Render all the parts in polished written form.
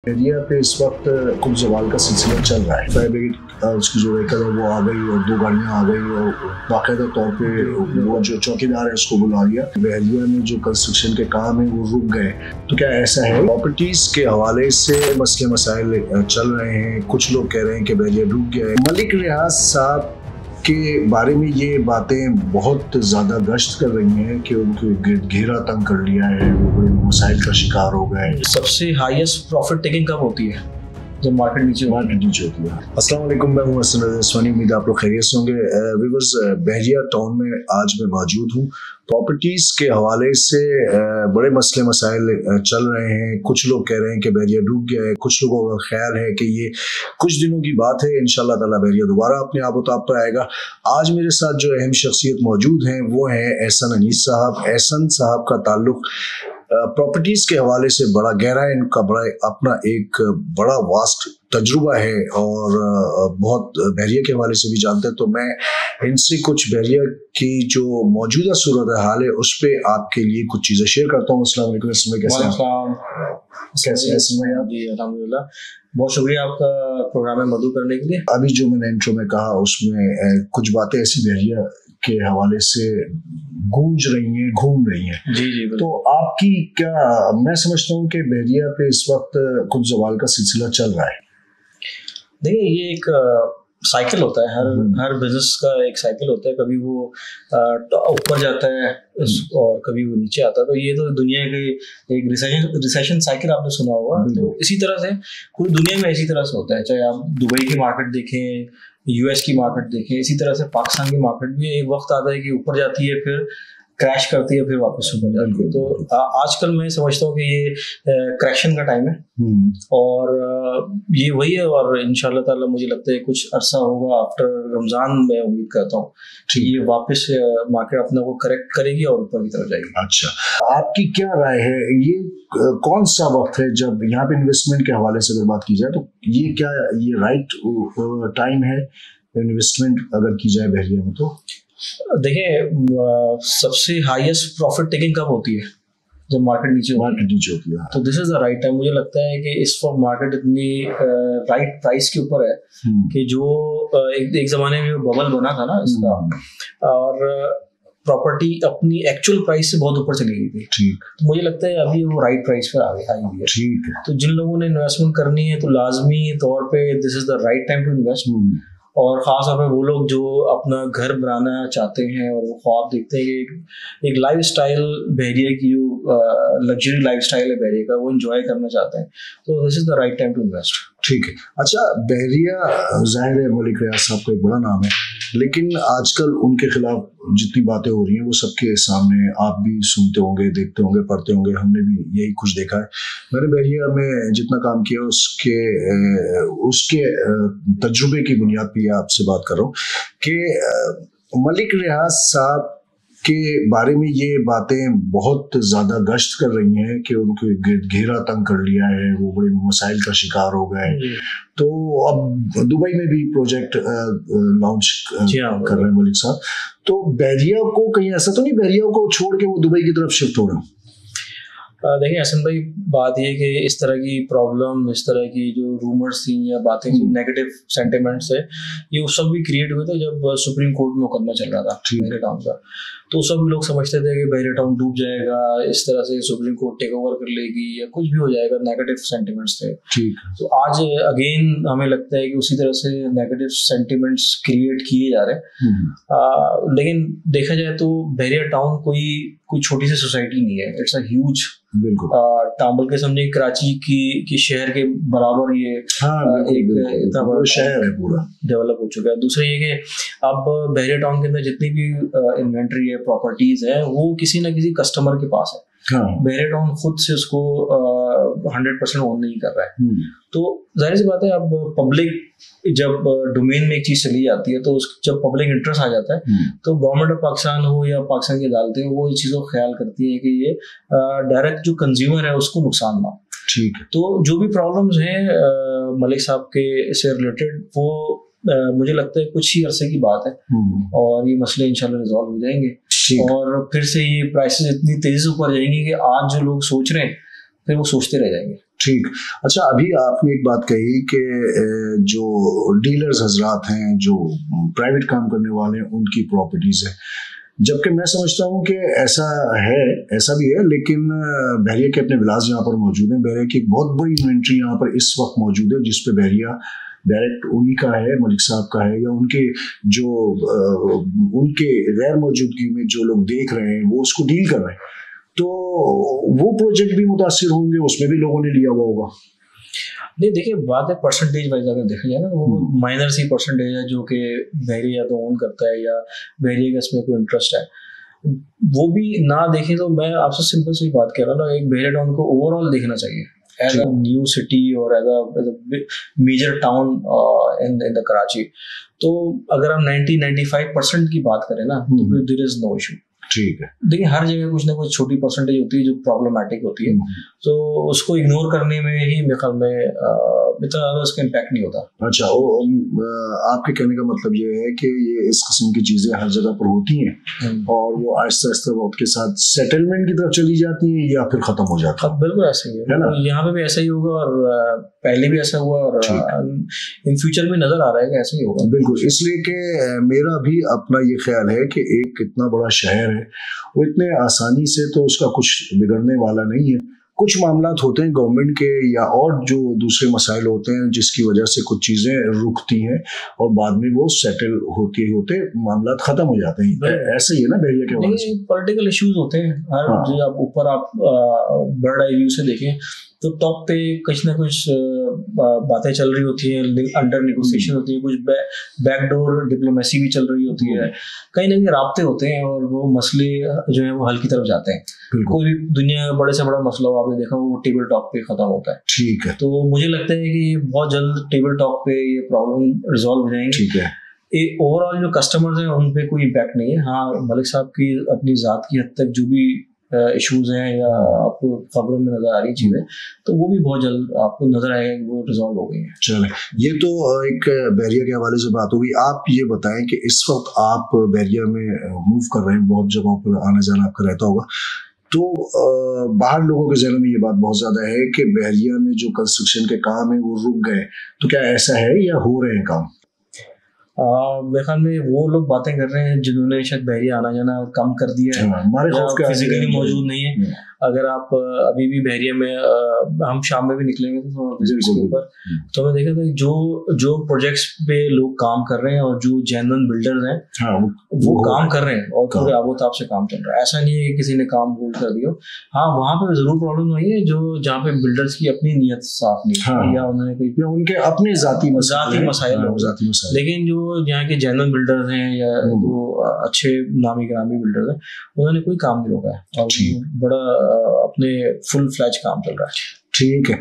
Area पे इस वक्त कुछ जवाल का सिलसिला चल रहा है। फायर ब्रिगेड उसकी जो व्हीकल है वो आ गई और 2 गाड़ियाँ आ गई और बाकायदा तौर पे वो जो चौकीदार है उसको बुला लिया। बहरिया में जो कंस्ट्रक्शन के काम है वो रुक गए। तो क्या ऐसा है? प्रॉपर्टीज के हवाले से मसले मसाइल चल रहे हैं। कुछ लोग कह रहे हैं कि बहरिया डूब गया है। मलिक रियाज साहब के बारे में ये बातें बहुत ज़्यादा गश्त कर रही हैं कि उनको घेरा तंग कर लिया है, वो बड़े मसाइल का शिकार हो गए। सबसे हाईएस्ट प्रॉफिट टेकिंग कब होती है? जब मार्केट नीचे होती है। अस्सलाम वालेकुम, मैं हूं हसन रज़वानी। उम्मीद आप लोग खैरियत से होंगे। व्यूअर्स, बहरिया टाउन में आज मैं मौजूद हूं। प्रॉपर्टीज़ के हवाले से बड़े मसले मसाइल चल रहे हैं। कुछ लोग कह रहे हैं कि बहरिया डूब गया है, कुछ लोगों का ख्याल है कि ये कुछ दिनों की बात है, इंशाल्लाह ताला बहरिया दोबारा अपने आबोताब पर आएगा। आज मेरे साथ जो अहम शख्सियत मौजूद हैं वो है एहसन अनीस साहब। एहसन साहब का ताल्लुक प्रॉपर्टीज के हवाले से बड़ा गहरा है। इनका बड़ा अपना एक बड़ा वास्ट तजुर्बा है और बहुत बहरिया के हवाले से भी जानते हैं। तो मैं इनसे कुछ बहरिया की जो मौजूदा सूरत हाल है उस पर आपके लिए कुछ चीज़ें शेयर करता हूँ। अस्सलाम वालेकुम। कैसे हैं? कैसे हैं जी? अल्हम्दुलिल्लाह, बहुत शुक्रिया आपका प्रोग्राम में मदू करने के लिए। अभी जो मैंने इंट्रो में कहा उसमें कुछ बातें ऐसी बहरिया के हवाले से गूंज रही हैं, घूम रही हैं। जी। तो आपकी क्या, मैं समझता हूँ कि बहरिया पे इस वक्त कुछ जवाल का सिलसिला चल रहा है। देखिए, ये एक साइकिल होता है। हर बिजनेस का एक साइकिल होता है। कभी वो ऊपर जाता है और कभी वो नीचे आता है। तो ये तो दुनिया की एक रिसेशन साइकिल आपने सुना होगा। तो इसी तरह से पूरी दुनिया में इसी तरह से होता है। चाहे आप दुबई की मार्केट देखें, यूएस की मार्केट देखें, इसी तरह से पाकिस्तान की मार्केट भी एक वक्त आता है कि ऊपर जाती है, फिर क्रैश करती है, फिर वापस ऊपर जाती है। तो आजकल मैं समझता हूँ कि ये क्रैशन का टाइम है और ये वही है। और इंशाल्लाह ताला मुझे लगता है कुछ अरसा होगा आफ्टर रमजान, मैं उम्मीद करता हूँ कि ये वापस मार्केट अपने को करेक्ट करेगी और ऊपर की तरफ जाएगी। अच्छा, आपकी क्या राय है? ये कौन सा वक्त है जब यहाँ पे इन्वेस्टमेंट के हवाले से अगर बात की जाए तो ये क्या ये राइट टाइम है इन्वेस्टमेंट अगर की जाए बहरिया में? तो देखिए, सबसे हाईएस्ट प्रॉफिट टेकिंग कब होती है? जब मार्केट नीचे होती है। तो this is the right time. मुझे लगता है कि इस वक्त मार्केट इतनी राइट प्राइस के ऊपर है कि जो एक जमाने में बबल बना था ना इसका, और प्रॉपर्टी अपनी एक्चुअल प्राइस से बहुत ऊपर चली गई थी। ठीक। तो मुझे लगता है अभी वो राइट प्राइस पर आई हुई है। ठीक है। तो जिन लोगों ने इन्वेस्टमेंट करनी है तो लाजमी तौर पे this is the right time to invest. और ख़ास तौर पर वो लोग जो अपना घर बनाना चाहते हैं और वो ख्वाब देखते हैं कि एक लाइफ स्टाइल बहरिया की जो लग्जरी लाइफ स्टाइल है बहरिया का, वो एंजॉय करना चाहते हैं। तो this is the right time to invest. ठीक है। अच्छा, बहरिया ज़ाहिर है मलिक रियाज साहब का एक बड़ा नाम है, लेकिन आजकल उनके खिलाफ जितनी बातें हो रही हैं वो सबके सामने, आप भी सुनते होंगे, देखते होंगे, पढ़ते होंगे। हमने भी यही कुछ देखा है। मैंने बहरिया में जितना काम किया उसके तजुर्बे की बुनियाद पर आपसे बात कर रहा हूँ कि मलिक रियाज साहब के बारे में ये बातें बहुत ज़्यादा गश्त कर रही हैं कि उनको घेरा तंग कर लिया है, वो बड़े मसाइल का शिकार हो गए। तो अब दुबई में भी प्रोजेक्ट लॉन्च कर रहे हैं मलिक साहब। तो बहरिया को कहीं ऐसा तो नहीं बहरिया को छोड़ के वो दुबई की तरफ शिफ्ट हो रहे हैं? देखिए हसन भाई, बात ये कि इस तरह की प्रॉब्लम, इस तरह की जो रूमर्स थी या बातें थी, नेगेटिव सेंटिमेंट्स है, ये उस सब भी क्रिएट हुए थे जब सुप्रीम कोर्ट में मुकदमा चल रहा था बहरिया टाउन का। तो सब लोग समझते थे कि बहरिया टाउन डूब जाएगा, इस तरह से सुप्रीम कोर्ट टेक ओवर कर लेगी या कुछ भी हो जाएगा। नेगेटिव सेंटिमेंट्स थे। ठीक। तो आज अगेन हमें लगता है कि उसी तरह से नेगेटिव सेंटिमेंट्स क्रिएट किए जा रहे हैं। लेकिन देखा जाए तो बहरिया टाउन कोई छोटी सी सोसाइटी नहीं है। इट्स अ ह्यूज, बिल्कुल टांबल के समझे कराची की शहर के बराबर ये एक इतना बड़ा शहर है, पूरा डेवलप हो चुका है। दूसरा ये कि अब बहरिया टाउन के अंदर जितनी भी इन्वेंट्री है, प्रॉपर्टीज है, वो किसी ना किसी कस्टमर के पास है। बहरिया टाउन खुद से उसको 100% ओन नहीं कर रहा है। तो जाहिर सी बात है, अब पब्लिक जब डोमेन में एक चीज चली जाती है तो जब पब्लिक इंटरेस्ट आ जाता है तो गवर्नमेंट ऑफ पाकिस्तान हो या पाकिस्तान की अदालतें हो, वो इस चीज़ को ख्याल करती है कि ये डायरेक्ट जो कंज्यूमर है उसको नुकसान ना हो। ठीक है। तो जो भी प्रॉब्लम्स हैं मलिक साहब के से रिलेटेड, वो मुझे लगता है कुछ ही अरसे की बात है और ये मसले इंशाल्लाह रिजॉल्व हो जाएंगे और फिर से ये प्राइसेस इतनी तेजी से ऊपर जाएंगी कि आज जो लोग सोच रहे हैं फिर वो सोचते रह जाएंगे। ठीक। अच्छा, अभी आपने एक बात कही कि जो डीलर्स हजरात हैं, जो प्राइवेट काम करने वाले हैं, उनकी प्रॉपर्टीज है, जबकि मैं समझता हूँ कि ऐसा है, ऐसा भी है, लेकिन बहरिया के अपने विलास यहाँ पर मौजूद हैं। बहरिया की एक बहुत बड़ी इन्वेंट्री यहाँ पर इस वक्त मौजूद है, जिस पे बहरिया डायरेक्ट उन्हीं का है, मलिक साहब का है, या उनके जो उनके गैर मौजूदगी में जो लोग देख रहे हैं वो उसको डील कर रहे हैं। तो वो प्रोजेक्ट भी मुतासिर होंगे, उसमें भी लोगों ने लिया हुआ होगा। नहीं, देखिए बात है परसेंटेज वाइज अगर देखा जाए ना, वो माइनर सी परसेंटेज है जो कि बहरिया तो ओन करता है या बहरिया का इसमें कोई इंटरेस्ट है, वो भी ना देखें तो मैं आपसे सिंपल सी बात कह रहा हूँ ना, एक बहरिया टाउन को ओवरऑल देखना चाहिए एज अ न्यू सिटी और as a major town in the Karachi. तो अगर हम 90-95% की बात करें ना, तो फिर देयर इज नो इशू। ठीक है। देखिए हर जगह कुछ ना कुछ छोटी परसेंटेज होती है जो प्रॉब्लमेटिक होती है, तो उसको इग्नोर करने में ही मेरे ख्याल में इतना ज़्यादा उसका इम्पैक्ट नहीं होता। अच्छा, आपके कहने का मतलब ये है कि ये इस किस्म की चीज़ें हर जगह पर होती हैं और वो आहिस्ता आहिस्ता वक्त के साथ सेटलमेंट की तरफ चली जाती हैं या फिर ख़त्म हो जाती है। बिल्कुल ऐसा ही है ना, यहाँ पे भी ऐसा ही होगा और पहले भी ऐसा हुआ और इन फ्यूचर में नज़र आ रहा है कि ऐसा ही होगा। बिल्कुल, इसलिए कि मेरा भी अपना ये ख्याल है कि एक इतना बड़ा शहर है, वो इतने आसानी से तो उसका कुछ बिगड़ने वाला नहीं है। कुछ मामलात होते हैं गवर्नमेंट के या और जो दूसरे मसाइल होते हैं जिसकी वजह से कुछ चीज़ें रुकती हैं और बाद में वो सेटल होते होते मामलात ख़त्म हो जाते हैं। ऐसे ही है ना बहरिया के हवाले से। पॉलिटिकल इश्यूज होते हैं हर जो आप ऊपर आप बर्ड आई व्यू से देखें तो टॉप पे कुछ ना कुछ बातें चल रही होती हैं, अंडर नेगोशिएशन होती है, कुछ बैकडोर डिप्लोमेसी भी चल रही होती है, कहीं ना कहीं राब्ते होते हैं और वो मसले जो है वो हल की तरफ जाते हैं। कोई भी दुनिया का बड़े से बड़ा मसला हो, आपने देखा वो टेबल टॉक पे खत्म होता है। ठीक है। तो मुझे लगता है कि बहुत जल्द टेबल टॉक पे ये प्रॉब्लम रिजॉल्व हो जाएंगे। ठीक है। ओवरऑल जो कस्टमर्स हैं उन पे कोई इम्पैक्ट नहीं है। हाँ, मलिक साहब की अपनी ज़ात की हद तक जो भी इश्यूज हैं या आपको खबरों में नजर आ रही चीजें, तो वो भी बहुत जल्द आपको नजर आएगा कि वो रिजॉल्व हो गई है। चले, ये तो एक बहरिया के हवाले से बात होगी। आप ये बताएं कि इस वक्त आप बहरिया में मूव कर रहे हैं, बहुत जगहों पर आना जाना आपका रहता होगा, तो बाहर लोगों के ज़हन में ये बात बहुत ज़्यादा है कि बहरिया में जो कंस्ट्रक्शन के काम है वो रुक गए, तो क्या ऐसा है या हो रहे हैं काम? मेरे ख्याल में वो लोग बातें कर रहे हैं जिन्होंने शायद बहरिया आना जाना कम कर दिया है, हमारे खौफ फिजिकली मौजूद नहीं है। अगर आप अभी भी बहरिया में हम शाम में भी निकलेंगे तो विजिट्स के ऊपर, तो मैं देखा था जो प्रोजेक्ट्स पे लोग काम कर रहे हैं और जो जेन्युइन बिल्डर्स हैं वो काम कर रहे हैं और पूरे आबोताब से काम चल रहा है। ऐसा नहीं है कि किसी ने काम होल्ड कर दिया। हाँ, वहाँ पे जरूर प्रॉब्लम हुई है जो जहाँ पे बिल्डर्स की अपनी नीयत साफ नहीं है या उन्होंने कोई उनके अपने जाती मसाइल, लेकिन जो यहाँ के जेन्युइन बिल्डर्स हैं या जो अच्छे नामी ग्रामी बिल्डर्स हैं उन्होंने कोई काम नहीं रोका है और बड़ा अपने फुल फ्लैज काम चल रहा है। ठीक है।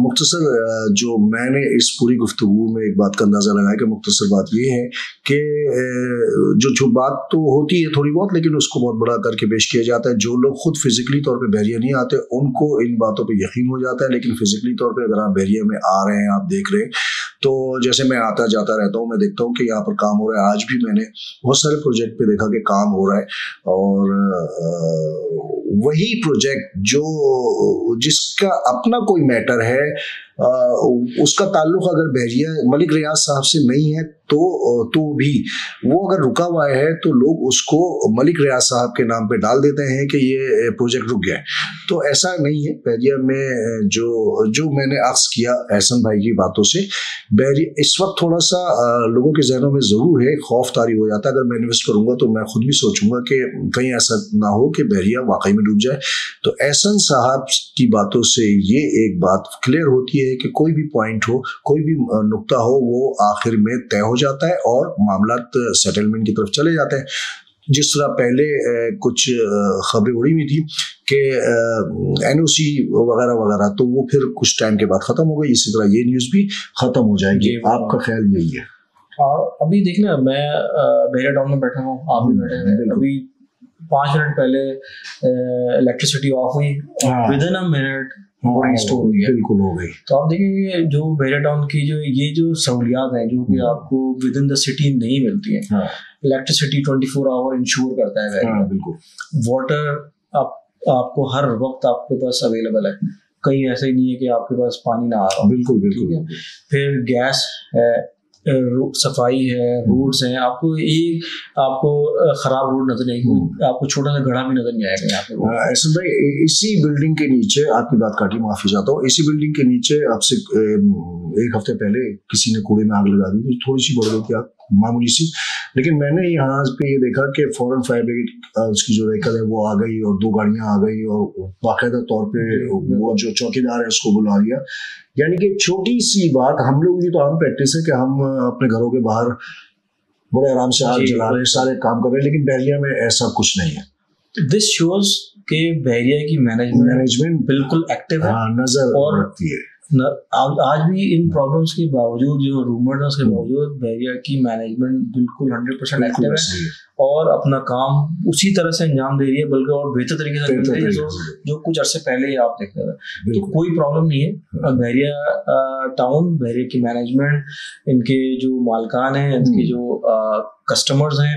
मुख्तसर जो मैंने इस पूरी गुफ्तगू में एक बात का अंदाज़ा लगाया कि मुख्तसर बात ये है कि जो बात तो होती है थोड़ी बहुत, लेकिन उसको बहुत बड़ा करके पेश किया जाता है। जो लोग खुद फिजिकली तौर पे बहरिया नहीं आते उनको इन बातों पे यकीन हो जाता है, लेकिन फिजिकली तौर पे अगर आप बहरिया में आ रहे हैं, आप देख रहे हैं, तो जैसे मैं आता जाता रहता हूँ, मैं देखता हूँ कि यहाँ पर काम हो रहा है। आज भी मैंने बहुत सारे प्रोजेक्ट पे देखा कि काम हो रहा है और वही प्रोजेक्ट जो जिसका अपना कोई मैटर है, उसका ताल्लुक अगर बहरिया मलिक रियाज साहब से नहीं है तो भी वो अगर रुका हुआ है तो लोग उसको मलिक रियाज साहब के नाम पे डाल देते हैं कि ये प्रोजेक्ट रुक गया है। तो ऐसा नहीं है। बहरिया में जो मैंने अर्ज किया एहसन भाई की बातों से, बहरिया इस वक्त थोड़ा सा लोगों के जहनों में ज़रूर है, खौफ तारी हो जाता है। अगर मैं इन्वेस्ट करूँगा तो मैं खुद भी सोचूंगा कि कहीं ऐसा ना हो कि बहरिया वाकई में डूब जाए। तो एहसन साहब की बातों से ये एक बात क्लियर होती है कि कोई भी पॉइंट हो, कोई भी नुक्ता हो, वो आखिर में तय हो जाता है और मामलात सेटलमेंट की तरफ चले जाते हैं। जिस तरह पहले कुछ खबरें उड़ी हुई थी कि NOC वगैरह वगैरह, तो वो फिर कुछ टाइम के बाद ख़त्म हो गई। इसी तरह ये न्यूज़ भी ख़त्म हो जाएगी। आपका ख्याल यही है? अभी देखना, मैं बहरिया टाउन में बैठा हूँ, आप भी बैठे हैं, अभी 5 मिनट पहले इलेक्ट्रिसिटी ऑफ हुई, विद इन अ मिनट वो रिस्टोर हुई है। बिल्कुल हो गई। तो आप देखेंगे जो बहरिया टाउन की जो सहूलियात हैं जो कि आपको विद इन द सिटी नहीं मिलती हैं। इलेक्ट्रिसिटी 24 आवर इंश्योर करता है। बिल्कुल। वाटर आपको हर वक्त आपके पास अवेलेबल है। कहीं ऐसा ही नहीं है कि आपके पास पानी ना आ रहा हो। बिल्कुल ठीक है, फिर गैस है, सफाई है, रोड्स हैं, आपको खराब रोड नजर नहीं, कोई आपको छोटा सा गड्ढा भी नजर नहीं आएगा यहाँ पे। ऐसा भाई, इसी बिल्डिंग के नीचे, आपकी बात काटी, माफी चाहता हूँ, इसी बिल्डिंग के नीचे आपसे एक हफ्ते पहले किसी ने कूड़े में आग लगा दी, थोड़ी सी बढ़ गई थी आग, मामूली सी, लेकिन मैंने यहाँ पे ये देखा कि फौरन फायर ब्रिगेड उसकी जो व्हीकल है वो आ गई और 2 गाड़ियां आ गई और बाकायदा तौर पे वो जो चौकीदार है उसको बुला लिया। यानी कि छोटी सी बात, हम लोगों की तो आम प्रैक्टिस है कि हम अपने घरों के बाहर बड़े आराम से आग जला रहे हैं, सारे काम कर रहे हैं, लेकिन बहरिया में ऐसा कुछ नहीं है। दिस शोज के बहरिया की मैनेजमेंट बिल्कुल एक्टिव है, नजर और रखती है। आज भी इन प्रॉब्लम्स के बावजूद, जो रूमर्स के बावजूद, बहरिया की मैनेजमेंट बिल्कुल 100% एक्टिव है और अपना काम उसी तरह से अंजाम दे रही है, बल्कि और बेहतर तरीके से कर रही है जो कुछ अरसे पहले ही आप देख रहे थे। तो कोई प्रॉब्लम नहीं है। बहरिया टाउन, बहरिया की मैनेजमेंट, इनके जो मालकान हैं, इनके जो कस्टमर्स हैं,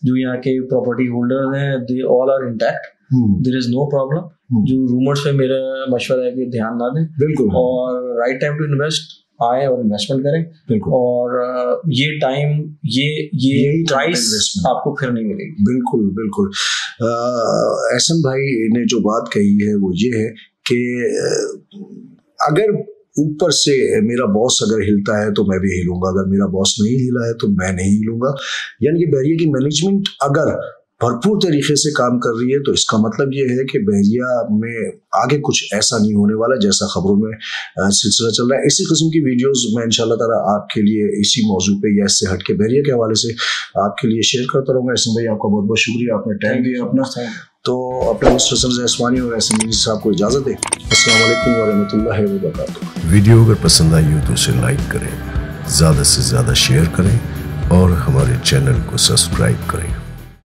जो यहाँ के प्रॉपर्टी होल्डर्स हैं, they all are intact, there is no problem. जो रूमर्स पे मेरा मशवरा है कि ध्यान ना दें, बिल्कुल, और राइट टाइम टू इन्वेस्ट आए और इन्वेस्टमेंट करें, बिल्कुल, और ये टाइम, ये प्राइस आपको फिर नहीं मिलेगी। बिल्कुल बिल्कुल। एहसन भाई ने जो बात कही है वो ये है कि अगर ऊपर से मेरा बॉस अगर हिलता है तो मैं भी हिलूंगा, अगर मेरा बॉस नहीं हिला है तो मैं नहीं हिलूंगा। यानी कि बहरिया की मैनेजमेंट अगर भरपूर तरीके से काम कर रही है तो इसका मतलब ये है कि बहरिया में आगे कुछ ऐसा नहीं होने वाला जैसा खबरों में सिलसिला चल रहा है। इसी किस्म की वीडियोस मैं इंशाल्लाह ताला आपके लिए इसी मौजू पे या इससे हट के बहरिया के हवाले से आपके लिए शेयर करता रहूँगा। इसमें भाई आपका बहुत बहुत शुक्रिया, आपने टाइम दिया अपना। तो अपने मिस्टर सनज़ असमानी और एहसन साहब को इजाज़त दें। अस्सलाम वालेकुम व रहमतुल्लाहि व बरकातुहू। वीडियो अगर पसंद आई हो तो उसे लाइक करें, ज़्यादा से ज़्यादा शेयर करें और हमारे चैनल को सब्सक्राइब करें।